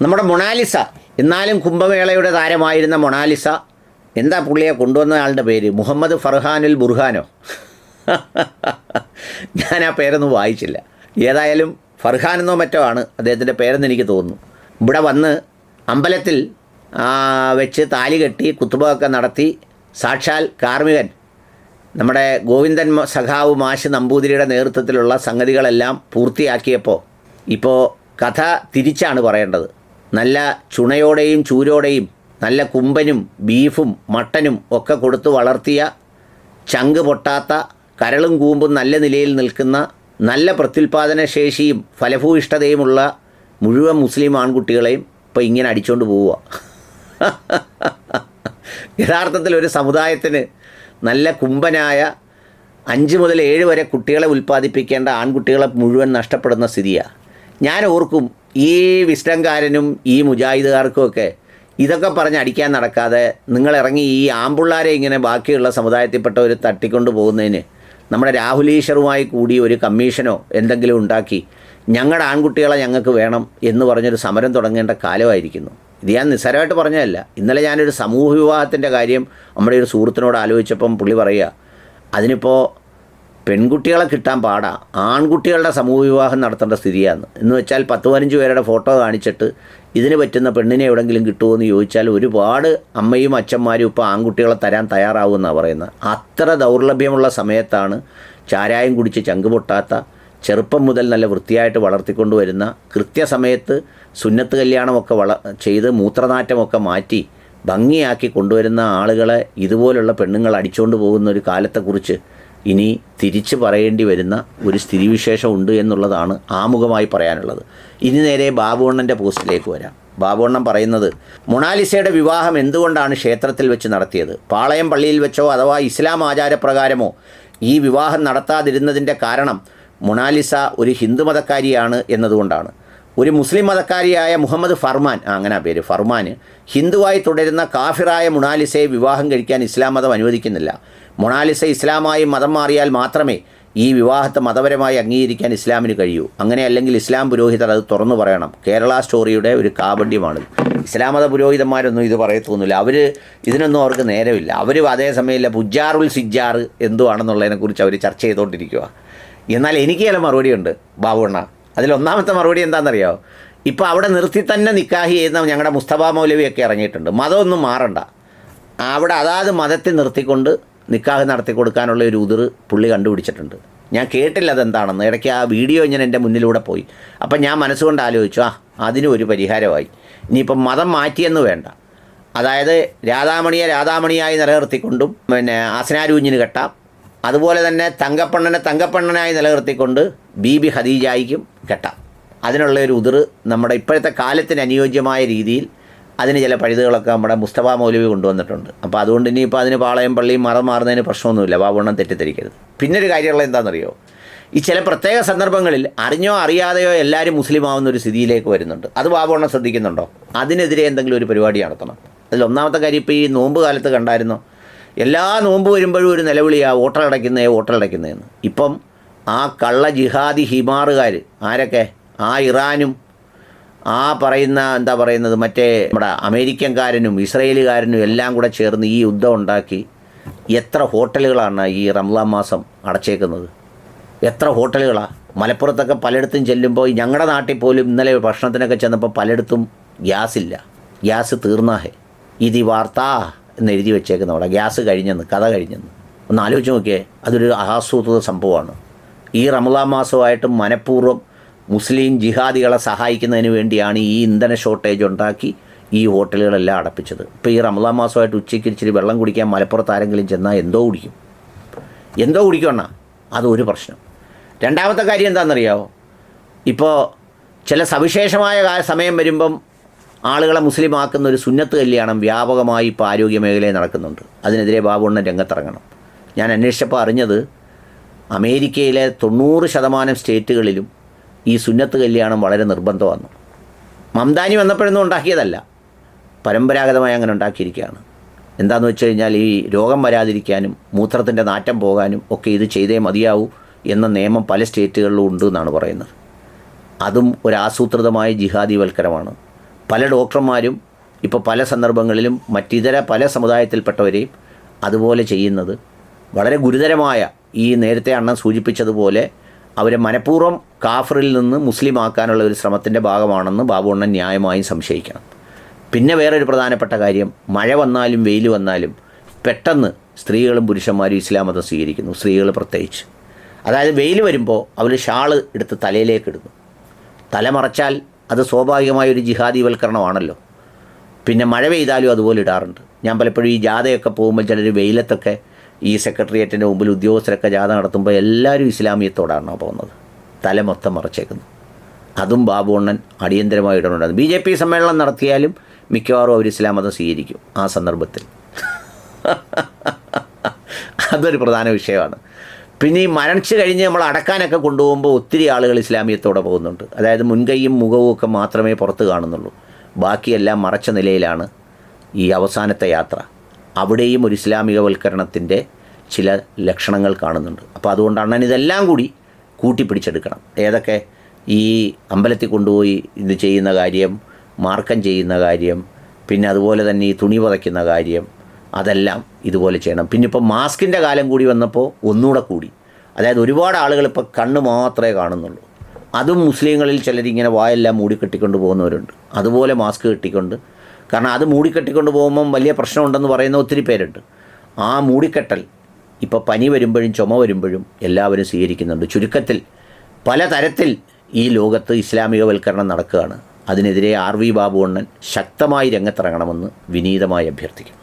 നമ്മുടെ മൊണാലിസ, എന്നാലും കുംഭമേളയുടെ താരമായിരുന്ന മൊണാലിസ, എന്താ പുള്ളിയെ കൊണ്ടുവന്ന ആളുടെ പേര്? മുഹമ്മദ് ഫർഹാനുൽ ബുർഹാനോ? ഞാൻ ആ പേരൊന്നും വായിച്ചില്ല. ഏതായാലും ഫർഹാൻ എന്നോ മറ്റോ ആണ് അദ്ദേഹത്തിൻ്റെ പേരെന്ന് എനിക്ക് തോന്നുന്നു. ഇവിടെ വന്ന് അമ്പലത്തിൽ വെച്ച് താലി കെട്ടി കുത്തുബൊക്കെ നടത്തി സാക്ഷാൽ കാർമികൻ നമ്മുടെ ഗോവിന്ദൻ സഖാവ് മാഷ് നമ്പൂതിരിയുടെ നേതൃത്വത്തിലുള്ള സംഗതികളെല്ലാം പൂർത്തിയാക്കിയപ്പോൾ ഇപ്പോൾ കഥ തിരിച്ചാണ് പറയേണ്ടത്. നല്ല ചുണയോടെയും ചൂരോടെയും നല്ല കുമ്പനും ബീഫും മട്ടനും ഒക്കെ കൊടുത്ത് വളർത്തിയ, ചങ്ക് പൊട്ടാത്ത, കരളും കൂമ്പും നല്ല നിലയിൽ നിൽക്കുന്ന, നല്ല പ്രത്യുൽപാദന ശേഷിയും ഫലഭൂയിഷ്ഠതയുമുള്ള മുഴുവൻ മുസ്ലിം ആൺകുട്ടികളെയും ഇപ്പോൾ ഇങ്ങനെ അടിച്ചുകൊണ്ട് പോവുക. യഥാർത്ഥത്തിൽ ഒരു സമുദായത്തിന് നല്ല കുമ്പനായ 5 മുതൽ 7 വരെ കുട്ടികളെ ഉൽപ്പാദിപ്പിക്കേണ്ട ആൺകുട്ടികളെ മുഴുവൻ നഷ്ടപ്പെടുന്ന സ്ഥിതിയാണ്. ഞാൻ ഓർക്കും, ഈ വിസ്ഡംകാരനും ഈ മുജാഹിദുകാർക്കുമൊക്കെ ഇതൊക്കെ പറഞ്ഞ് അടിക്കാൻ നടക്കാതെ നിങ്ങളിറങ്ങി ഈ ആമ്പിള്ളാരെ ഇങ്ങനെ ബാക്കിയുള്ള സമുദായത്തിൽപ്പെട്ടവർ തട്ടിക്കൊണ്ട് പോകുന്നതിന് നമ്മുടെ രാഹുൽ ഈശ്വറുമായി കൂടി ഒരു കമ്മീഷനോ എന്തെങ്കിലും ഉണ്ടാക്കി ഞങ്ങളുടെ ആൺകുട്ടികളെ ഞങ്ങൾക്ക് വേണം എന്ന് പറഞ്ഞൊരു സമരം തുടങ്ങേണ്ട കാലമായിരിക്കുന്നു. ഇത് ഞാൻ നിസ്സാരമായിട്ട് പറഞ്ഞതല്ല. ഇന്നലെ ഞാനൊരു സമൂഹ വിവാഹത്തിൻ്റെ കാര്യം നമ്മുടെ ഒരു സുഹൃത്തിനോട് ആലോചിച്ചപ്പം പുള്ളി പറയുക, അതിനിപ്പോൾ പെൺകുട്ടികളെ കിട്ടാൻ പാടാ, ആൺകുട്ടികളുടെ സമൂഹ വിവാഹം നടത്തേണ്ട സ്ഥിതിയാണ്. എന്ന് വെച്ചാൽ 10-15 പേരുടെ ഫോട്ടോ കാണിച്ചിട്ട് ഇതിന് പറ്റുന്ന പെണ്ണിനെ എവിടെയെങ്കിലും കിട്ടുമോ എന്ന് ചോദിച്ചാൽ ഒരുപാട് അമ്മയും അച്ഛന്മാരും ഇപ്പോൾ ആൺകുട്ടികളെ തരാൻ തയ്യാറാവുമെന്നാണ് പറയുന്നത്. അത്ര ദൗർലഭ്യമുള്ള സമയത്താണ് ചാരായം കുടിച്ച് ചങ്ക് പൊട്ടാത്ത, ചെറുപ്പം മുതൽ നല്ല വൃത്തിയായിട്ട് വളർത്തിക്കൊണ്ടുവരുന്ന, കൃത്യസമയത്ത് സുന്നത്ത് കല്യാണമൊക്കെ ചെയ്ത് മൂത്രനാറ്റമൊക്കെ മാറ്റി ഭംഗിയാക്കി കൊണ്ടുവരുന്ന ആളുകളെ ഇതുപോലുള്ള പെണ്ണുങ്ങൾ അടിച്ചുകൊണ്ട് പോകുന്ന ഒരു കാലത്തെക്കുറിച്ച് ഇനി തിരിച്ച് പറയേണ്ടി വരുന്ന ഒരു സ്ഥിതിവിശേഷം ഉണ്ട് എന്നുള്ളതാണ് ആമുഖമായി പറയാനുള്ളത്. ഇനി നേരെ ബാബുവണ്ണൻ്റെ പോസ്റ്റിലേക്ക് വരാം. ബാബുവണ്ണൻ പറയുന്നത്, മൊണാലിസയുടെ വിവാഹം എന്തുകൊണ്ടാണ് ക്ഷേത്രത്തിൽ വെച്ച് നടത്തിയത്? പാളയം പള്ളിയിൽ വെച്ചോ അഥവാ ഇസ്ലാം ആചാരപ്രകാരമോ ഈ വിവാഹം നടത്താതിരുന്നതിൻ്റെ കാരണം മൊണാലിസ ഒരു ഹിന്ദു മതക്കാരിയാണ് എന്നതുകൊണ്ടാണ്. ഒരു മുസ്ലിം മതക്കാരിയായ മുഹമ്മദ് ഫർമാൻ, അങ്ങനെ പേര് ഫർമാൻ, ഹിന്ദുവായി തുടരുന്ന കാഫിറായ മൊണാലിസയെ വിവാഹം കഴിക്കാൻ ഇസ്ലാം മതം അനുവദിക്കുന്നില്ല. മൊണാലിസ ഇസ്ലാമായി മതം മാറിയാൽ മാത്രമേ ഈ വിവാഹത്തെ മതപരമായി അംഗീകരിക്കാൻ ഇസ്ലാമിന് കഴിയൂ. അങ്ങനെയല്ലെങ്കിൽ ഇസ്ലാം പുരോഹിതർ അത് തുറന്നു പറയണം. കേരള സ്റ്റോറിയുടെ ഒരു കാപണ്യമാണ്. ഇസ്ലാം മത പുരോഹിതന്മാരൊന്നും ഇത് പറയത്തൊന്നുമില്ല. ഇതിനൊന്നും അവർക്ക് നേരമില്ല. അവർ അതേസമയമില്ല ബുജാറുൽ സിജാർ എന്തുവാണെന്നുള്ളതിനെക്കുറിച്ച് അവർ ചർച്ച ചെയ്തുകൊണ്ടിരിക്കുക. എന്നാൽ എനിക്ക് ചില മറുപടിയുണ്ട് ബാബുണ്ണ. അതിലൊന്നാമത്തെ മറുപടി എന്താണെന്നറിയാമോ? ഇപ്പോൾ അവിടെ നിർത്തി തന്നെ നിക്കാഹി ചെയ്യുന്ന ഞങ്ങളുടെ മുസ്തഫ മൗലവിയൊക്കെ ഇറങ്ങിയിട്ടുണ്ട്. മതമൊന്നും മാറണ്ട, അവിടെ അതാത് മതത്തിൽ നിർത്തിക്കൊണ്ട് നിക്കാഹ് നടത്തി കൊടുക്കാനുള്ള ഒരു ഉതിർ പുള്ളി കണ്ടുപിടിച്ചിട്ടുണ്ട്. ഞാൻ കേട്ടില്ല അതെന്താണെന്ന്. ഇടയ്ക്ക് ആ വീഡിയോ ഇങ്ങനെ എൻ്റെ മുന്നിലൂടെ പോയി. അപ്പം ഞാൻ മനസ്സുകൊണ്ട് ആലോചിച്ചു, അതിനും ഒരു പരിഹാരമായി. ഇനിയിപ്പം മതം മാറ്റിയെന്ന് വേണ്ട, അതായത് രാധാമണിയായി നിലനിർത്തിക്കൊണ്ടും ആസനാരൂഞ്ഞിന് കെട്ടാം. അതുപോലെ തന്നെ തങ്കപ്പണ്ണനായി നിലനിർത്തിക്കൊണ്ട് ബീബി ഖദീജയ്ക്കും കെട്ടാം. അതിനുള്ള ഒരു ഉതിർ നമ്മുടെ ഇപ്പോഴത്തെ കാലത്തിന് അനുയോജ്യമായ രീതിയിൽ അതിന് ചില പഴുതുകളൊക്കെ നമ്മുടെ മുസ്തഫ മൗലവി കൊണ്ടുവന്നിട്ടുണ്ട്. അപ്പോൾ അതുകൊണ്ട് ഇനിയിപ്പോൾ അതിന് പാളയം പള്ളിയും മതം മാറുന്നതിന് പ്രശ്നമൊന്നുമില്ല. ബാബുവണ്ണം തെറ്റിദ്ധരിക്കരുത്. പിന്നൊരു കാര്യമുള്ള എന്താണെന്നറിയോ? ഈ ചില പ്രത്യേക സന്ദർഭങ്ങളിൽ അറിഞ്ഞോ അറിയാതെയോ എല്ലാവരും മുസ്ലിം ആവുന്ന ഒരു സ്ഥിതിയിലേക്ക് വരുന്നുണ്ട്. അത് ബാബുവണ്ണം ശ്രദ്ധിക്കുന്നുണ്ടോ? അതിനെതിരെ എന്തെങ്കിലും ഒരു പരിപാടി നടത്തണം. അതിലൊന്നാമത്തെ കാര്യം ഇപ്പോൾ ഈ നോമ്പ് കാലത്ത് കണ്ടായിരുന്നോ? എല്ലാ നോമ്പ് വരുമ്പോഴും ഒരു നിലവിളിയാണ് വോട്ടറടയ്ക്കുന്നതെന്ന്. ഇപ്പം ആ കള്ള ജിഹാദി ഹിമാറുകാർ ആരൊക്കെ, ആ ഇറാനും ആ പറയുന്നത് മറ്റേ നമ്മുടെ അമേരിക്കൻകാരനും ഇസ്രയേലുകാരനും എല്ലാം കൂടെ ചേർന്ന് ഈ യുദ്ധം ഉണ്ടാക്കി എത്ര ഹോട്ടലുകളാണ് ഈ റംസാൻ മാസം അടച്ചേക്കുന്നത്? എത്ര ഹോട്ടലുകളാണ്? മലപ്പുറത്തൊക്കെ പലയിടത്തും ചെല്ലുമ്പോൾ ഞങ്ങളുടെ നാട്ടിൽ പോലും ഇന്നലെ ഭക്ഷണത്തിനൊക്കെ ചെന്നപ്പോൾ പലയിടത്തും ഗ്യാസില്ല, ഗ്യാസ് തീർന്നാഹേ ഇത് വാർത്താ എന്ന് എഴുതി വെച്ചേക്കുന്ന അവിടെ ഗ്യാസ് കഴിഞ്ഞെന്ന്, കഥ കഴിഞ്ഞെന്ന്. ഒന്ന് ആലോചിച്ച് നോക്കിയേ. അതൊരു ആസൂത്രിത സംഭവമാണ്. ഈ റമദാൻ മാസമായിട്ട് മനഃപൂർവ്വം മുസ്ലിം ജിഹാദികളെ സഹായിക്കുന്നതിന് വേണ്ടിയാണ് ഈ ഇന്ധന ഷോർട്ടേജ് ഉണ്ടാക്കി ഈ ഹോട്ടലുകളെല്ലാം അടപ്പിച്ചത്. ഇപ്പോൾ ഈ റമദാൻ മാസമായിട്ട് ഉച്ചയ്ക്ക് ഇച്ചിരി വെള്ളം കുടിക്കാൻ മലപ്പുറത്ത് ആരെങ്കിലും ചെന്നാൽ എന്തോ കുടിക്കുമെന്നാ. അതൊരു പ്രശ്നം. രണ്ടാമത്തെ കാര്യം എന്താണെന്നറിയാമോ? ഇപ്പോൾ ചില സവിശേഷമായ സമയം വരുമ്പം ആളുകളെ മുസ്ലിം ആക്കുന്ന ഒരു സുന്നത്ത് കല്യാണം വ്യാപകമായി ഇപ്പോൾ ആരോഗ്യ മേഖലയിൽ നടക്കുന്നുണ്ട്. അതിനെതിരെ ബാബുവണ്ണൻ രംഗത്തിറങ്ങണം. ഞാൻ അന്വേഷിച്ചപ്പോൾ അറിഞ്ഞത് അമേരിക്കയിലെ 90% സ്റ്റേറ്റുകളിലും ഈ സുന്നത്ത് കല്യാണം വളരെ നിർബന്ധമാണ്. മംദാനി വന്നപ്പോഴൊന്നും ഉണ്ടാക്കിയതല്ല, പരമ്പരാഗതമായി അങ്ങനെ ഉണ്ടാക്കിയിരിക്കുകയാണ്. എന്താണെന്ന് വെച്ച് കഴിഞ്ഞാൽ ഈ രോഗം വരാതിരിക്കാനും മൂത്രത്തിൻ്റെ നാറ്റം പോകാനും ഒക്കെ ഇത് ചെയ്തേ മതിയാവൂ എന്ന നിയമം പല സ്റ്റേറ്റുകളിലും ഉണ്ട് എന്നാണ് പറയുന്നത്. അതും ഒരു ആസൂത്രിതമായ ജിഹാദിവൽക്കരമാണ്. പല ഡോക്ടർമാരും ഇപ്പോൾ പല സന്ദർഭങ്ങളിലും മറ്റിതര പല സമുദായത്തിൽപ്പെട്ടവരെയും അതുപോലെ ചെയ്യുന്നത് വളരെ ഗുരുതരമായ, ഈ നേരത്തെ അണ്ണൻ സൂചിപ്പിച്ചതുപോലെ അവരെ മനഃപൂർവ്വം കാഫറിൽ നിന്ന് മുസ്ലിം ആക്കാനുള്ള ഒരു ശ്രമത്തിൻ്റെ ഭാഗമാണെന്ന് ബാബു അണ്ണൻ ന്യായമായും സംശയിക്കണം. പിന്നെ വേറൊരു പ്രധാനപ്പെട്ട കാര്യം, മഴ വന്നാലും വെയിൽ വന്നാലും പെട്ടെന്ന് സ്ത്രീകളും പുരുഷന്മാരും ഇസ്ലാം മതം സ്വീകരിക്കുന്നു, സ്ത്രീകൾ പ്രത്യേകിച്ച്. അതായത് വെയിൽ വരുമ്പോൾ അവർ ഷാള് എടുത്ത് തലയിലേക്ക് ഇടുന്നു. തല മറച്ചാൽ അത് സ്വാഭാവികമായ ഒരു ജിഹാദീവൽക്കരണമാണല്ലോ. പിന്നെ മഴ പെയ്താലും അതുപോലെ ഇടാറുണ്ട്. ഞാൻ പലപ്പോഴും ഈ ജാഥയൊക്കെ പോകുമ്പോൾ ചിലർ വെയിലത്തൊക്കെ ഈ സെക്രട്ടേറിയറ്റിൻ്റെ മുമ്പിൽ ഉദ്യോഗസ്ഥരൊക്കെ ജാഥ നടത്തുമ്പോൾ എല്ലാവരും ഇസ്ലാമിയത്തോടാണ് പോകുന്നത്, തല മൊത്തം മറച്ചേക്കുന്നു. അതും ബാബു അണ്ണൻ അടിയന്തരമായി ഇടപെടുന്നത്. BJP സമ്മേളനം നടത്തിയാലും മിക്കവാറും അവർ ഇസ്ലാം മതം സ്വീകരിക്കും ആ സന്ദർഭത്തിൽ. അതൊരു പ്രധാന വിഷയമാണ്. പിന്നെ ഈ മരണിച്ച് കഴിഞ്ഞ് നമ്മൾ അടക്കാനൊക്കെ കൊണ്ടുപോകുമ്പോൾ ഒത്തിരി ആളുകൾ ഇസ്ലാമിയത്തോടെ പോകുന്നുണ്ട്. അതായത് മുൻകൈയും മുഖവും ഒക്കെ മാത്രമേ പുറത്ത് കാണുന്നുള്ളൂ, ബാക്കിയെല്ലാം മറച്ച നിലയിലാണ് ഈ അവസാനത്തെ യാത്ര. അവിടെയും ഒരു ഇസ്ലാമികവൽക്കരണത്തിൻ്റെ ചില ലക്ഷണങ്ങൾ കാണുന്നുണ്ട്. അപ്പോൾ അതുകൊണ്ട് അണ്ണൻ ഇതെല്ലാം കൂടി കൂട്ടിപ്പിടിച്ചെടുക്കണം. ഏതൊക്കെ ഈ അമ്പലത്തിൽ കൊണ്ടുപോയി ഇത് ചെയ്യുന്ന കാര്യം, മാർക്കം ചെയ്യുന്ന കാര്യം, പിന്നെ അതുപോലെ തന്നെ ഈ തുണി പതയ്ക്കുന്ന കാര്യം, അതെല്ലാം ഇതുപോലെ ചെയ്യണം. പിന്നെ ഇപ്പോൾ മാസ്കിൻ്റെ കാലം കൂടി വന്നപ്പോൾ ഒന്നുകൂടെ കൂടി. അതായത് ഒരുപാട് ആളുകൾ ഇപ്പോൾ കണ്ണ് മാത്രമേ കാണുന്നുള്ളൂ. അതും മുസ്ലിങ്ങളിൽ ചിലരിങ്ങനെ വായെല്ലാം മൂടിക്കെട്ടിക്കൊണ്ട് പോകുന്നവരുണ്ട്. അതുപോലെ മാസ്ക് കെട്ടിക്കൊണ്ട്, കാരണം അത് മൂടിക്കെട്ടിക്കൊണ്ട് പോകുമ്പം വലിയ പ്രശ്നമുണ്ടെന്ന് പറയുന്ന ഒത്തിരി പേരുണ്ട്. ആ മൂടിക്കെട്ടൽ ഇപ്പോൾ പനി വരുമ്പോഴും ചുമ വരുമ്പോഴും എല്ലാവരും സ്വീകരിക്കുന്നുണ്ട്. ചുരുക്കത്തിൽ പലതരത്തിൽ ഈ ലോകത്ത് ഇസ്ലാമികവൽക്കരണം നടക്കുകയാണ്. അതിനെതിരെ RV ബാബു അണ്ണൻ ശക്തമായി രംഗത്തിറങ്ങണമെന്ന് വിനീതമായി അഭ്യർത്ഥിക്കുന്നു.